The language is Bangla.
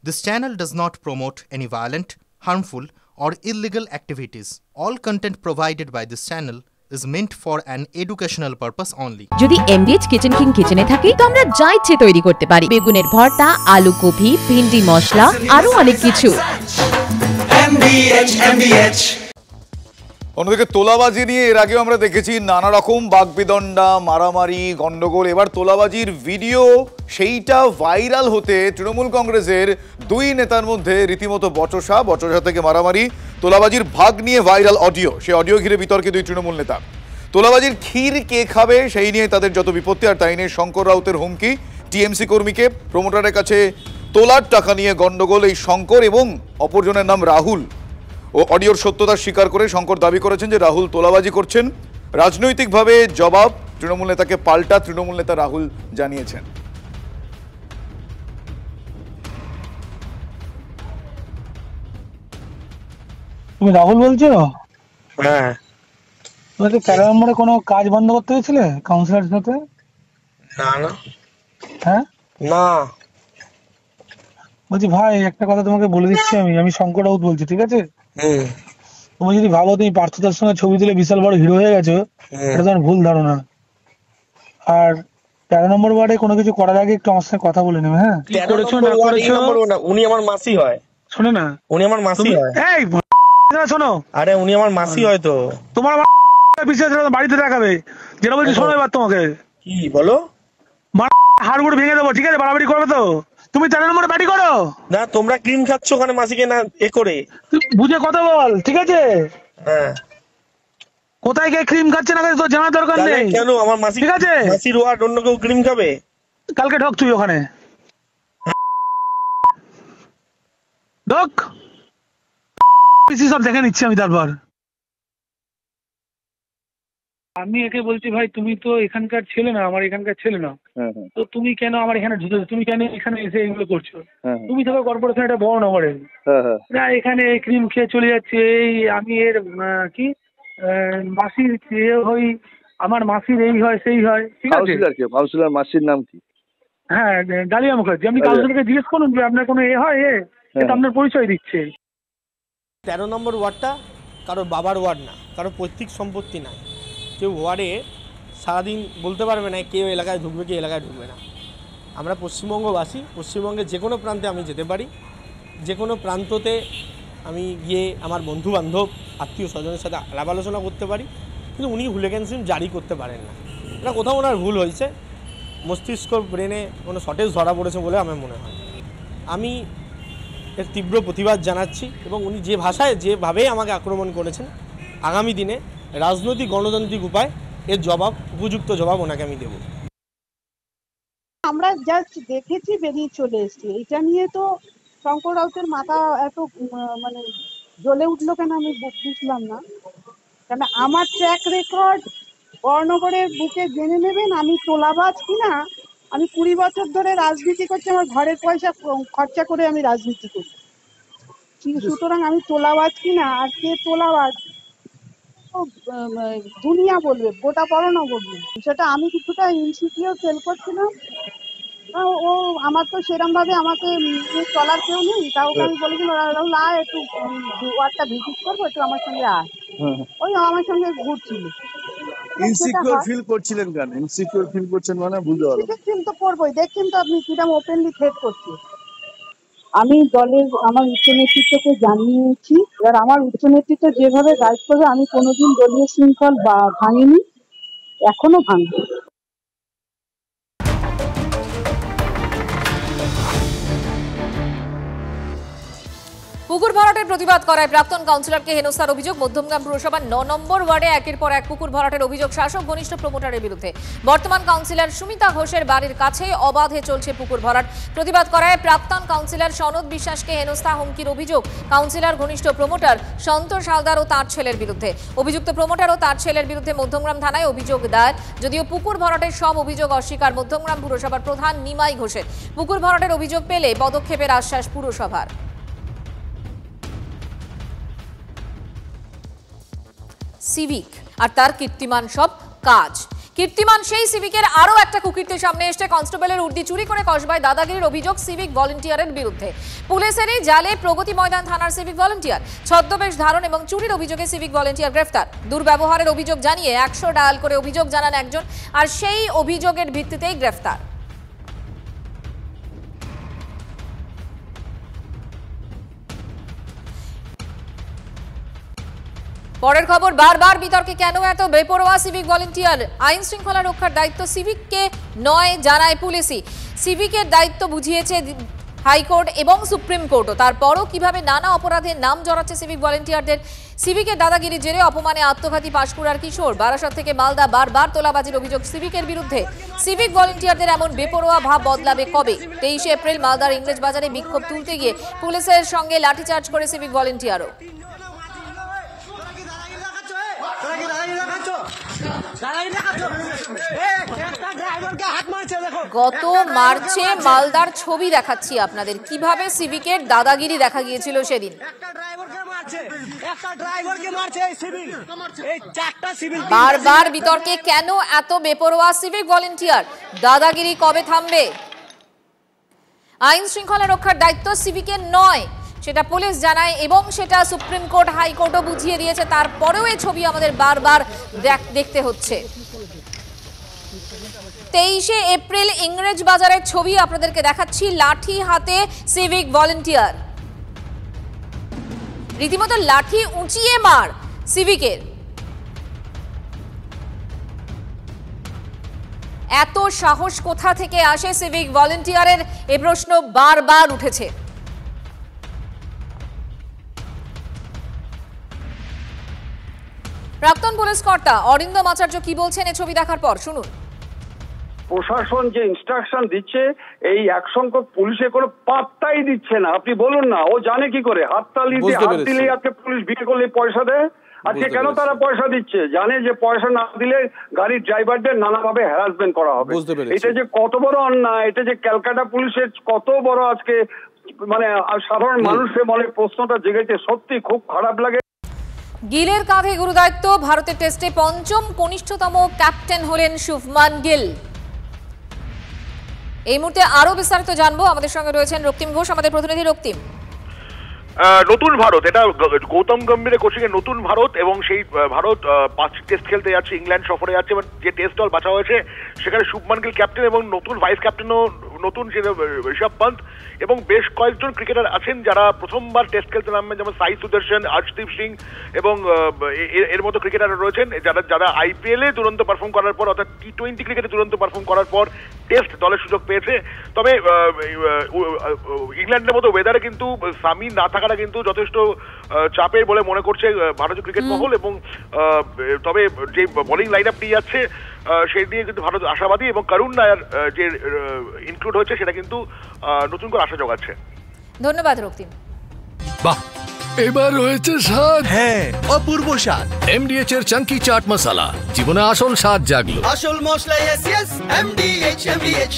This channel does not promote any violent, harmful, or illegal activities. All content provided by this channel is meant for an educational purpose only. যদি এমবিএচ কিচেন কিং কিচেনে থাকে তো আমরা যা ইচ্ছে তৈরি করতে পারি। বেগুনের ভর্তা, আলু কপি, ভিন্ডি মশলা, আরো অনেক কিছু। অন্যদিকে তোলাবাজি নিয়ে এর আগেও আমরা দেখেছি নানা রকম বাগবিদণ্ডা, মারামারি, গন্ডগোল। এবার তোলাবাজির ভিডিও সেইটা ভাইরাল হতে তৃণমূল কংগ্রেসের দুই নেতার মধ্যে রীতিমতো বচসা থেকে মারামারি। তোলাবাজির ভাগ নিয়ে ভাইরাল অডিও, সেই অডিও ঘিরে বিতর্কে দুই তৃণমূল নেতা। তোলাবাজির ক্ষীর কে খাবে সেই নিয়ে তাদের যত বিপত্তি, আর তাই নিয়ে শঙ্কর রাউতের হুমকি টিএমসি কর্মীকে। প্রমোটারের কাছে তোলার টাকা নিয়ে গন্ডগোল এই শঙ্কর এবং অপরজনের নাম রাহুল। ও অডিওর সত্যতা স্বীকার করে শঙ্কর দাবি করেছেন যে রাহুল তোলাবাজি করছেন। রাজনৈতিকভাবে জবাব তৃণমূল নেতাকে পাল্টা তৃণমূল নেতা রাহুল জানিয়েছেন। তুমি রাহুল বলছো? হ্যাঁ। তোমাকে 13 নম্বরে কোনো কাজ বন্ধ করতে হয়েছিলে কাউন্সিলরের সাথে? না না। হ্যাঁ না। বলছি ভাই একটা কথা তোমাকে বলে দিচ্ছি, আমি শঙ্কর রাউত বলছি, ঠিক আছে? তুমি যদি ভাবো তুমি পার্থতার সঙ্গে ছবি তুলে বিশাল বড় হিরো হয়ে গেছো, এটা তোমার ভুল ধারণা। আর 13 নম্বর ওয়ার্ডে কোনো কিছু করার আগে একটু আমার সঙ্গে কথা বলে নেবে। হ্যাঁ, কি করেছো না করেছো? উনি আমার মাসি হয়। শোনে না, উনি আমার মাসি হয়। এই শোনো, আরে উনি আমার মাসি হয় তো। তোমার বিশেষ বাড়িতে দেখাবে যেটা বলছি, শোনো এবার তোমাকে। কি বলো? হাড়গুড় ভেঙে দেবো, ঠিক আছে? বাড়াবাড়ি করবে তো? তুমি 13 নম্বরে ব্যাটি করো না, তোমরা ক্রিম খাচ্ছ ওখানে মাসিকে না এ করে। বুঝে কথা বল, ঠিক আছে? হ্যাঁ, কোথায় গিয়ে ক্রিম খাচ্ছে না তো জানার দরকার নেই। কেন আমার মাসি, ঠিক আছে? মাসির ওয়ার্ড অন্য কেউ ক্রিম খাবে? কালকে ঢোক তুই ওখানে, ঢোক। সব দেখে নিচ্ছি আমি। তারপর আমি একে বলছি, ভাই তুমি তো এখানকার ছেলে না, আমার এখানকার ছেলে না, তো তুমি কেন আমার এখানে ঢুকেছো? তুমি কেন এখানে এসে এগুলো করছো? তুমি থাকো কর্পোরেশন একটা বড় নগরে, না এখানে ক্রিম খেয়ে চলে যাচ্ছে। এই আমি এর কি মাসির হই, আমার মাসির এই হয় সেই হয়, ঠিক আছে? কাউন্সিলর মাসির নাম কি? হ্যাঁ, ডালিয়া মুখার্জি। আপনি কাউন্সিলরকে জিজ্ঞেস করুন যে আপনার কোনো এ হয়, এটা আপনার পরিচয় দিচ্ছে। 13 নম্বর ওয়ার্ডটা কারোর বাবার ওয়ার্ড না, কারোর পৈতৃক সম্পত্তি না। কেউ ওয়ার্ডে সারাদিন বলতে পারবে না কেউ এলাকায় ঢুকবে কি এলাকায় ঢুকবে না। আমরা পশ্চিমবঙ্গবাসী, পশ্চিমবঙ্গের যে কোনো প্রান্তে আমি যেতে পারি, যে কোনো প্রান্ততে আমি গিয়ে আমার বন্ধু বান্ধব আত্মীয় স্বজনের সাথে আলাপ আলোচনা করতে পারি, কিন্তু উনি হুলিগান সিম জারি করতে পারেন না। এটা কোথাও ওনার ভুল হয়েছে, মস্তিষ্ক ব্রেনে কোনো শর্টেজ ধরা পড়েছে বলে আমার মনে হয়। আমি এর তীব্র প্রতিবাদ জানাচ্ছি এবং উনি যে ভাষায় যেভাবে আমাকে আক্রমণ করেছেন, আগামী দিনে রাজনৈতিক গণতান্ত্রিক উপায় এর জবাব, উপযুক্ত জবাব ওনাকে আমি দেব। আমরা জাস্ট দেখেছি, বেরিয়ে চলে এসেছি। এটা নিয়ে তো শঙ্কর রাউতের মাথা এত মানে জ্বলে উঠলো কেন আমি বুঝলাম না। কারণ আমার ট্র্যাক রেকর্ড বর্ণগরের বুকে জেনে নেবেন। আমি তোলাবাজ কিনা। আমি 20 বছর ধরে রাজনীতি করছি, আমার ঘরের পয়সা খরচা করে আমি রাজনীতি করি। সুতরাং আমি তোলাবাজ কিনা, আর কে তোলাবাজ দুনিয়া বলবে, গোটা পড়ানো বলবে। সেটা আমি কিছুটা ইনসিকিউর ফিল করছিলাম। ও আমার তো সেরকম ভাবে আমাকে চলার কেউ নেই, তাও আমি বলেছিলাম রাহুল আয় একটু ওয়ার্ডটা ভিজিট করবো, একটু আমার সঙ্গে আয়। ওই আমার সঙ্গে ঘুরছিল। ইনসিকিউর ফিল করছিলেন কেন? ইনসিকিউর ফিল করছেন মানে বুঝতে পারলাম। ইনসিকিউর ফিল তো করবোই, দেখছেন তো আপনি কিরকম ওপেনলি থ্রেট করছে। আমি দলের আমার উচ্চ নেতৃত্বকে জানিয়েছি। এবার আমার উচ্চ নেতৃত্ব যেভাবে গাইড করবে, আমি কোনোদিন দলীয় শৃঙ্খল ভাঙিনি, এখনো ভাঙবো। পুকুর ভরাটের প্রতিবাদ করায় প্রাক্তন কাউন্সিলরকে হেনস্থার অভিযোগ। মধ্যমগ্রাম পুরসভার 9 নম্বর ওয়ার্ডে একের পর এক পুকুর ভরাটের অভিযোগ শাসক ঘনিষ্ঠ প্রমোটারের বিরুদ্ধে। বর্তমান কাউন্সিলর সুমিতা ঘোষের বাড়ির কাছে অবাধে চলছে পুকুর ভরাট। প্রতিবাদ করায় প্রাক্তন কাউন্সিলর সনদ বিশ্বাসকে হেনস্থা হুমকির অভিযোগ কাউন্সিলর ঘনিষ্ঠ প্রমোটার সন্তোষ হালদার ও তার ছেলের বিরুদ্ধে। অভিযুক্ত প্রমোটার ও তার ছেলের বিরুদ্ধে মধ্যমগ্রাম থানায় অভিযোগ দায়ের। যদিও পুকুর ভরাটের সব অভিযোগ অস্বীকার মধ্যমগ্রাম পুরসভার প্রধান নিমাই ঘোষের। পুকুর ভরাটের অভিযোগ পেলে পদক্ষেপের আশ্বাস পুরসভার। সিভিক আর তার কীর্তিমান সব কাজ। কীর্তিমান সেই সিভিকের আরও একটা কুকীর্তি সামনে এসে কনস্টেবলের উর্দি চুরি করে কসবায় দাদাগিরির অভিযোগ সিভিক ভলেন্টিয়ারের বিরুদ্ধে। পুলিশেরই জালে প্রগতি ময়দান থানার সিভিক ভলেন্টিয়ার, ছদ্মবেশ ধারণ এবং চুরির অভিযোগে সিভিক ভলেন্টিয়ার গ্রেফতার। দুর্ব্যবহারের অভিযোগ জানিয়ে 100 ডায়াল করে অভিযোগ জানান একজন, আর সেই অভিযোগের ভিত্তিতেই গ্রেফতার। পরের খবর, বারবার বিতর্কে কেন এত বেপরোয়া সিভিক ভলেন্টিয়ার? আইন শৃঙ্খলা রক্ষার দায়িত্ব সিভিককে নয় জানায় পুলিশই। সিভিকের দায়িত্ব বুঝিয়েছে হাইকোর্ট এবং সুপ্রিম কোর্টও। তারপরও কিভাবে নানা অপরাধের নাম জড়াচ্ছে সিভিক ভলেন্টিয়ারদের। সিভিকের দাদাগিরির জেরে অপমানে আত্মঘাতী পাঁশকুড়ার কিশোর। বারাসত থেকে মালদা বারবার তোলাবাজির অভিযোগ সিভিকের বিরুদ্ধে। সিভিক ভলেন্টিয়ারদের এমন বেপরোয়া ভাব বদলাবে কবে? 23 এপ্রিল মালদার ইংরেজ বাজারে বিক্ষোভ তুলতে গিয়ে পুলিশের সঙ্গে লাঠিচার্জ করে সিভিক ভলেন্টিয়ারও। গত মার্চে মালদার ছবি দেখাচ্ছি আপনাদের, কিভাবে সিভিকের দাদাগিরি দেখা গিয়েছিল সেদিন। বারবার বিতর্কে কেন এত বেপরোয়া সিভিক ভলেন্টিয়ার? দাদাগিরি কবে থামবে? আইন শৃঙ্খলা রক্ষার দায়িত্ব সিভিকের নয়, সেটা পুলিশ জানায় এবং সেটা সুপ্রিম কোর্ট হাইকোর্টও বুঝিয়ে দিয়েছে। তারপরেও এই ছবি আমাদের বারবার দেখতে হচ্ছে। 23 এপ্রিল ইংরেজ বাজারের ছবি আপনাদেরকে দেখাচ্ছি, লাঠি হাতে সিভিক ভলেন্টিয়ার, রীতিমতো লাঠি উঁচিয়ে মার সিভিকের। এত সাহস কোথা থেকে আসে সিভিক ভলেন্টিয়ারের, এ প্রশ্ন বারবার উঠেছে। প্রাক্তন পুলিশ কর্তা অরিন্দম আচার্য কি বলছেন এই ছবি দেখার পর, শুনুন। প্রশাসন যে ইনস্ট্রাকশন দিচ্ছে, এই এক সংখ্যক পুলিশে কোনো পাত্তাই দিচ্ছে না। আপনি বলুন না, ও জানে কি করে? হাততালি দিয়ে হাত দিলেই আজকে পুলিশ বিয়ে করলে পয়সা দেয়। আজকে কেন তারা পয়সা দিচ্ছে? জানে যে পয়সা না দিলে গাড়ির ড্রাইভারদের নানাভাবে হ্যারাসমেন্ট করা হবে। এটা যে কত বড় অন্যায়, এটা যে ক্যালকাটা পুলিশের কত বড় আজকে মানে সাধারণ মানুষের মনে প্রশ্নটা জেগেছে, সত্যি খুব খারাপ লাগে। গিলের কাঁধে গুরুদায়িত্ব, ভারতের টেস্টে পঞ্চম কনিষ্ঠতম ক্যাপ্টেন হলেন শুভমান গিল। এই মুহূর্তে আরো বিস্তারিত জানবো, আমাদের সঙ্গে রয়েছেন রক্তিম ঘোষ, আমাদের প্রতিনিধি। রক্তিম, নতুন ভারত, এটা গৌতম গম্ভীরের কোচিং এর নতুন ভারত, এবং সেই ভারত 5 টেস্ট খেলতে যাচ্ছে, ইংল্যান্ড সফরে যাচ্ছে। এবার যে টেস্ট দল বাছা হয়েছে সেখানে শুভমান গিল ক্যাপ্টেন এবং নতুন ভাইস ক্যাপ্টেনও নতুন ঋষভ পন্ত এবং বেশ কয়েকজন ক্রিকেটার আছেন যারা প্রথমবার টেস্ট খেলতে নামবেন, যেমন সাই সুদর্শন, আর্শদীপ সিং এবং এর মতো ক্রিকেটার রয়েছেন যারা আইপিএল এ দুরন্ত পারফর্ম করার পর, অর্থাৎ টি20 ক্রিকেটে দুরন্ত পারফর্ম করার পর টেস্ট দলের সুযোগ পেয়েছে। তবে ইংল্যান্ডের মতো ওয়েদারে কিন্তু সামি না থাকাটা কিন্তু যথেষ্ট চাপের বলে মনে করছে ভারতীয় ক্রিকেট মহল। এবং তবে যে বোলিং লাইন আপ নিয়ে যাচ্ছে সেই দিয়ে কিন্তু ভারত আশাবাদী, এবং করুণ নায়ার যে ইনক্লুড হচ্ছে সেটা কিন্তু নতুন করে আশা জোগাচ্ছে। ধন্যবাদ রক্তিম। বাহ, এবার হয়েছে স্বাদ। হ্যাঁ, অপূর্ব স্বাদ। এমডিএচ এর চাঙ্কি চাট মশলা, জীবনে আসল স্বাদ জাগলো। আসল মশলা এমডিএচ।